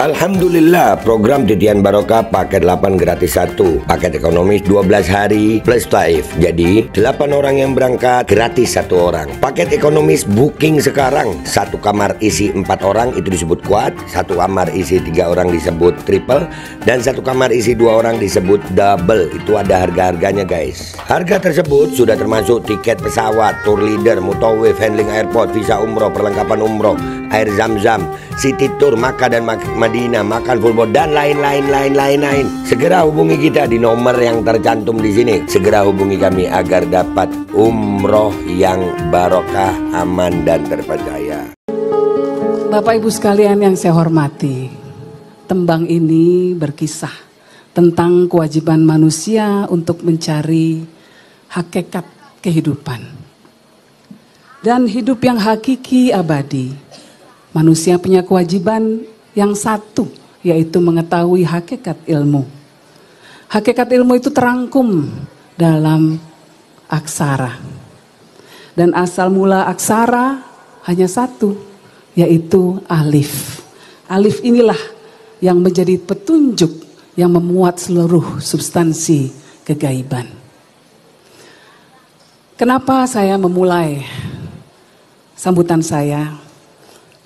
Alhamdulillah, program Titian Barokah paket 8 gratis 1, paket ekonomis 12 hari plus taif. Jadi 8 orang yang berangkat gratis 1 orang. Paket ekonomis booking sekarang, 1 kamar isi 4 orang itu disebut quad, 1 kamar isi 3 orang disebut triple, dan 1 kamar isi 2 orang disebut double. Itu ada harga-harganya guys. Harga tersebut sudah termasuk tiket pesawat, tour leader, mutawif, handling airport, visa umroh, perlengkapan umroh, air zam-zam, city tour, Makkah dan Madinah, makan full board, dan lain-lain. Segera hubungi kita di nomor yang tercantum di sini. Segera hubungi kami agar dapat umroh yang barokah, aman dan terpercaya. Bapak Ibu sekalian yang saya hormati, tembang ini berkisah tentang kewajiban manusia untuk mencari hakikat kehidupan dan hidup yang hakiki abadi. Manusia punya kewajiban yang satu, yaitu mengetahui hakikat ilmu. Hakikat ilmu itu terangkum dalam aksara. Dan asal mula aksara hanya satu, yaitu alif. Alif inilah yang menjadi petunjuk yang memuat seluruh substansi kegaiban. Kenapa saya memulai sambutan saya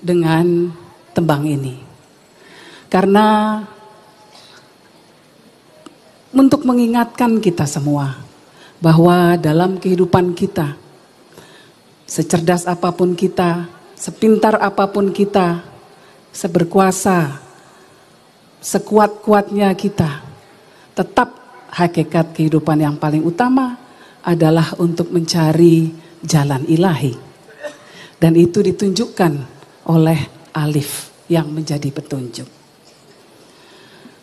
dengan tembang ini? Karena untuk mengingatkan kita semua bahwa dalam kehidupan kita, secerdas apapun kita, sepintar apapun kita, seberkuasa, sekuat-kuatnya kita, tetap hakikat kehidupan yang paling utama adalah untuk mencari jalan ilahi. Dan itu ditunjukkan oleh alif yang menjadi petunjuk.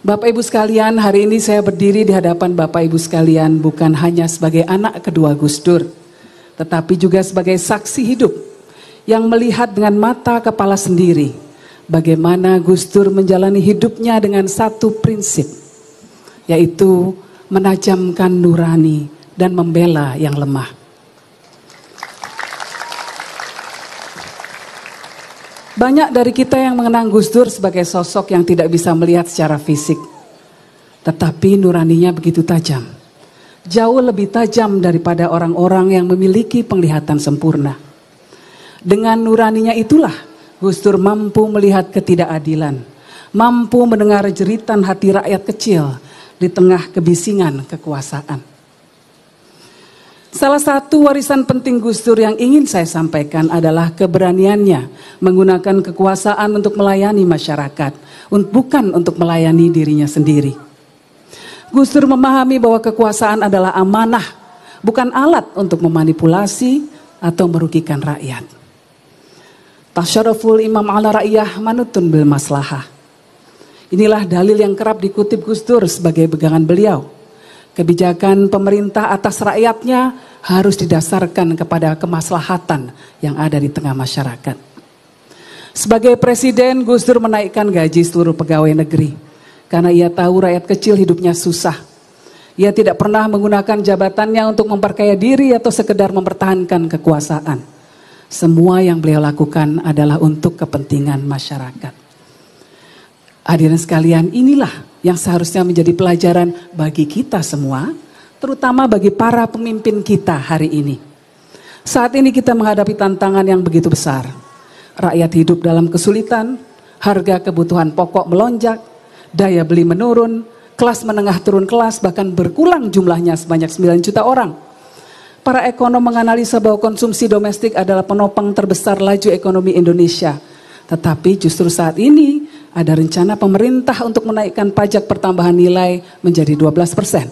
Bapak Ibu sekalian, hari ini saya berdiri di hadapan Bapak Ibu sekalian bukan hanya sebagai anak kedua Gus Dur, tetapi juga sebagai saksi hidup yang melihat dengan mata kepala sendiri bagaimana Gus Dur menjalani hidupnya dengan satu prinsip, yaitu menajamkan nurani dan membela yang lemah. Banyak dari kita yang mengenang Gus Dur sebagai sosok yang tidak bisa melihat secara fisik. Tetapi nuraninya begitu tajam. Jauh lebih tajam daripada orang-orang yang memiliki penglihatan sempurna. Dengan nuraninya itulah Gus Dur mampu melihat ketidakadilan. Mampu mendengar jeritan hati rakyat kecil di tengah kebisingan kekuasaan. Salah satu warisan penting Gus Dur yang ingin saya sampaikan adalah keberaniannya menggunakan kekuasaan untuk melayani masyarakat, bukan untuk melayani dirinya sendiri. Gus Dur memahami bahwa kekuasaan adalah amanah, bukan alat untuk memanipulasi atau merugikan rakyat. Tasyaruful imam ala ra'iyah manutun bil maslahah. Inilah dalil yang kerap dikutip Gus Dur sebagai pegangan beliau. Kebijakan pemerintah atas rakyatnya harus didasarkan kepada kemaslahatan yang ada di tengah masyarakat. Sebagai presiden, Gus Dur menaikkan gaji seluruh pegawai negeri karena ia tahu rakyat kecil hidupnya susah. Ia tidak pernah menggunakan jabatannya untuk memperkaya diri atau sekedar mempertahankan kekuasaan. Semua yang beliau lakukan adalah untuk kepentingan masyarakat. Hadirin sekalian, inilah yang seharusnya menjadi pelajaran bagi kita semua, terutama bagi para pemimpin kita hari ini. Saat ini kita menghadapi tantangan yang begitu besar. Rakyat hidup dalam kesulitan, harga kebutuhan pokok melonjak, daya beli menurun, kelas menengah turun kelas, bahkan berkurang jumlahnya sebanyak 9 juta orang. Para ekonom menganalisa bahwa konsumsi domestik adalah penopang terbesar laju ekonomi Indonesia. Tetapi justru saat ini ada rencana pemerintah untuk menaikkan pajak pertambahan nilai menjadi 12%.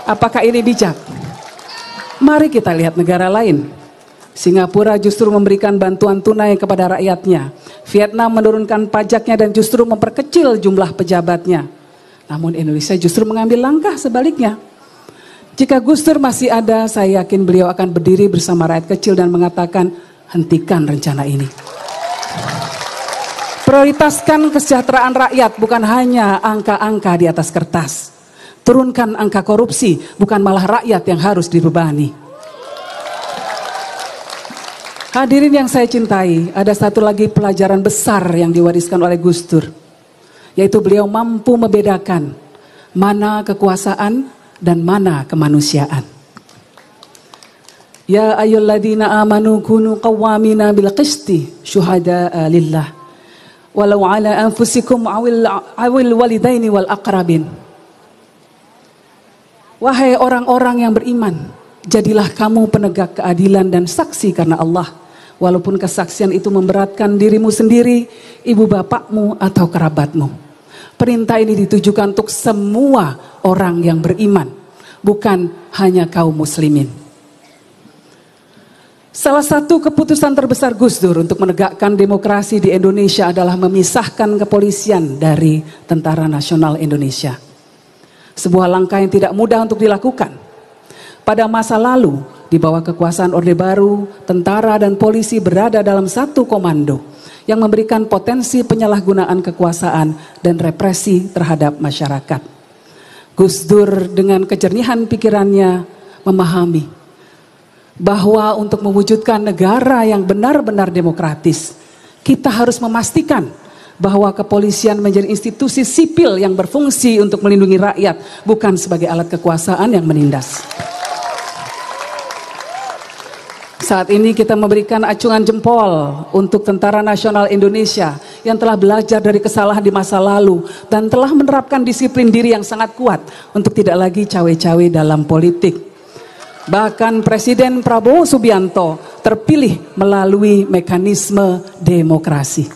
Apakah ini bijak? Mari kita lihat negara lain. Singapura justru memberikan bantuan tunai kepada rakyatnya. Vietnam menurunkan pajaknya dan justru memperkecil jumlah pejabatnya. Namun Indonesia justru mengambil langkah sebaliknya. Jika Gus Dur masih ada, saya yakin beliau akan berdiri bersama rakyat kecil dan mengatakan, hentikan rencana ini. Prioritaskan kesejahteraan rakyat, bukan hanya angka-angka di atas kertas. Turunkan angka korupsi, bukan malah rakyat yang harus dibebani. Hadirin yang saya cintai, ada satu lagi pelajaran besar yang diwariskan oleh Gus Dur, yaitu beliau mampu membedakan mana kekuasaan dan mana kemanusiaan. Ya ayyuhalladzina amanu kunu qawwamina bil qisti syuhada'a lillah walau ala anfusikum awil walidaini wal aqrabin. Wahai orang-orang yang beriman, jadilah kamu penegak keadilan dan saksi karena Allah, walaupun kesaksian itu memberatkan dirimu sendiri, ibu bapakmu atau kerabatmu. Perintah ini ditujukan untuk semua orang yang beriman, bukan hanya kaum muslimin. Salah satu keputusan terbesar Gus Dur untuk menegakkan demokrasi di Indonesia adalah memisahkan kepolisian dari Tentara Nasional Indonesia. Sebuah langkah yang tidak mudah untuk dilakukan. Pada masa lalu, di bawah kekuasaan Orde Baru, tentara dan polisi berada dalam satu komando yang memberikan potensi penyalahgunaan kekuasaan dan represi terhadap masyarakat. Gus Dur dengan kejernihan pikirannya memahami bahwa untuk mewujudkan negara yang benar-benar demokratis, kita harus memastikan bahwa kepolisian menjadi institusi sipil yang berfungsi untuk melindungi rakyat, bukan sebagai alat kekuasaan yang menindas. Saat ini kita memberikan acungan jempol untuk Tentara Nasional Indonesia yang telah belajar dari kesalahan di masa lalu dan telah menerapkan disiplin diri yang sangat kuat untuk tidak lagi cawe-cawe dalam politik. Bahkan Presiden Prabowo Subianto terpilih melalui mekanisme demokrasi.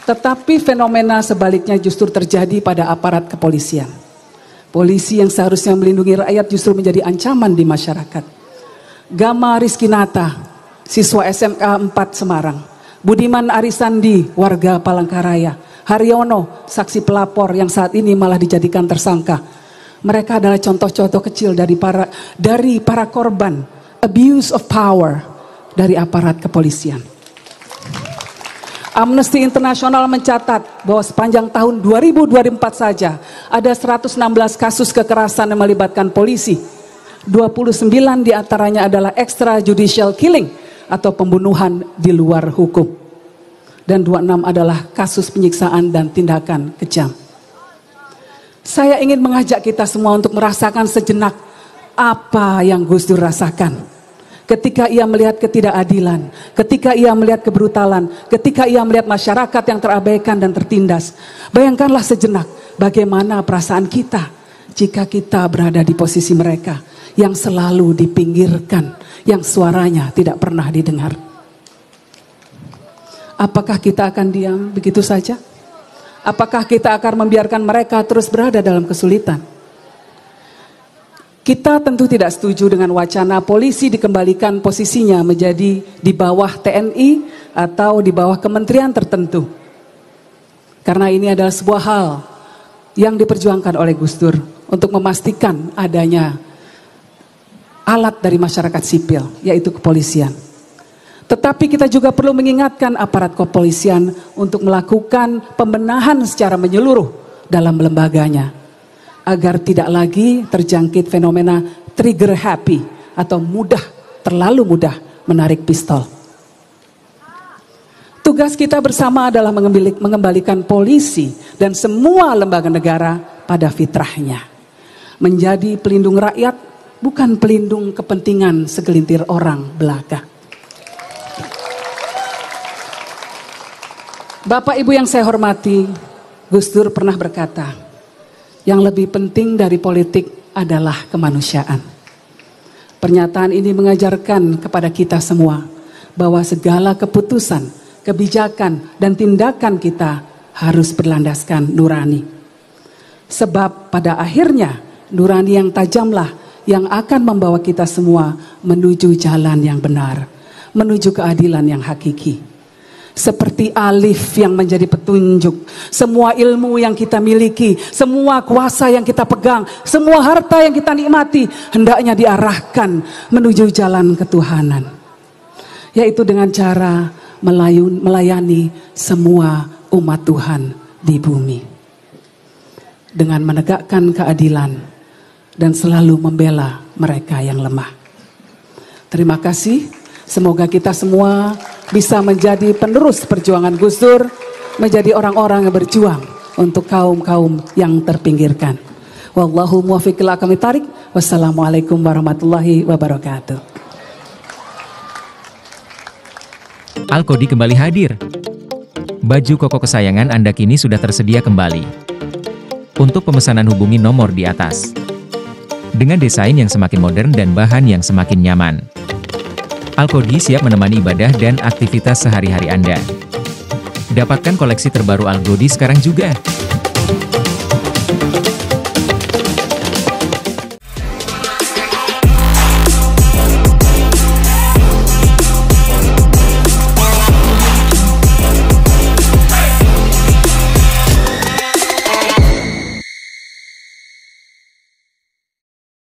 Tetapi fenomena sebaliknya justru terjadi pada aparat kepolisian. Polisi yang seharusnya melindungi rakyat justru menjadi ancaman di masyarakat. Gama Rizkinata, siswa SMK 4 Semarang. Budiman Arisandi, warga Palangkaraya. Haryono, saksi pelapor yang saat ini malah dijadikan tersangka. Mereka adalah contoh-contoh kecil dari para korban abuse of power dari aparat kepolisian. Amnesty International mencatat bahwa sepanjang tahun 2024 saja ada 116 kasus kekerasan yang melibatkan polisi. 29 diantaranya adalah extrajudicial killing atau pembunuhan di luar hukum. Dan 26 adalah kasus penyiksaan dan tindakan kejam. Saya ingin mengajak kita semua untuk merasakan sejenak apa yang Gus Dur rasakan. Ketika ia melihat ketidakadilan, ketika ia melihat kebrutalan, ketika ia melihat masyarakat yang terabaikan dan tertindas. Bayangkanlah sejenak bagaimana perasaan kita jika kita berada di posisi mereka yang selalu dipinggirkan, yang suaranya tidak pernah didengar. Apakah kita akan diam begitu saja? Apakah kita akan membiarkan mereka terus berada dalam kesulitan? Kita tentu tidak setuju dengan wacana polisi dikembalikan posisinya menjadi di bawah TNI atau di bawah kementerian tertentu. Karena ini adalah sebuah hal yang diperjuangkan oleh Gus Dur untuk memastikan adanya alat dari masyarakat sipil, yaitu kepolisian. Tetapi kita juga perlu mengingatkan aparat kepolisian untuk melakukan pembenahan secara menyeluruh dalam lembaganya, agar tidak lagi terjangkit fenomena trigger happy atau terlalu mudah menarik pistol. Tugas kita bersama adalah mengembalikan polisi dan semua lembaga negara pada fitrahnya. Menjadi pelindung rakyat, bukan pelindung kepentingan segelintir orang belaka. Bapak Ibu yang saya hormati, Gus Dur pernah berkata, yang lebih penting dari politik adalah kemanusiaan. Pernyataan ini mengajarkan kepada kita semua bahwa segala keputusan, kebijakan, dan tindakan kita harus berlandaskan nurani. Sebab pada akhirnya nurani yang tajamlah yang akan membawa kita semua menuju jalan yang benar, menuju keadilan yang hakiki. Seperti alif yang menjadi petunjuk, semua ilmu yang kita miliki, semua kuasa yang kita pegang, semua harta yang kita nikmati hendaknya diarahkan menuju jalan ketuhanan, yaitu dengan cara melayani semua umat Tuhan di bumi dengan menegakkan keadilan dan selalu membela mereka yang lemah. Terima kasih. Semoga kita semua bisa menjadi penerus perjuangan Gus Dur, menjadi orang-orang yang berjuang untuk kaum-kaum yang terpinggirkan. Wallahu muwaffiq ila aqwamit thariq. Wassalamualaikum warahmatullahi wabarakatuh. Al-Qodi kembali hadir. Baju koko kesayangan Anda kini sudah tersedia kembali. Untuk pemesanan hubungi nomor di atas. Dengan desain yang semakin modern dan bahan yang semakin nyaman. Al-Qodi siap menemani ibadah dan aktivitas sehari-hari Anda. Dapatkan koleksi terbaru Al-Qodi sekarang juga.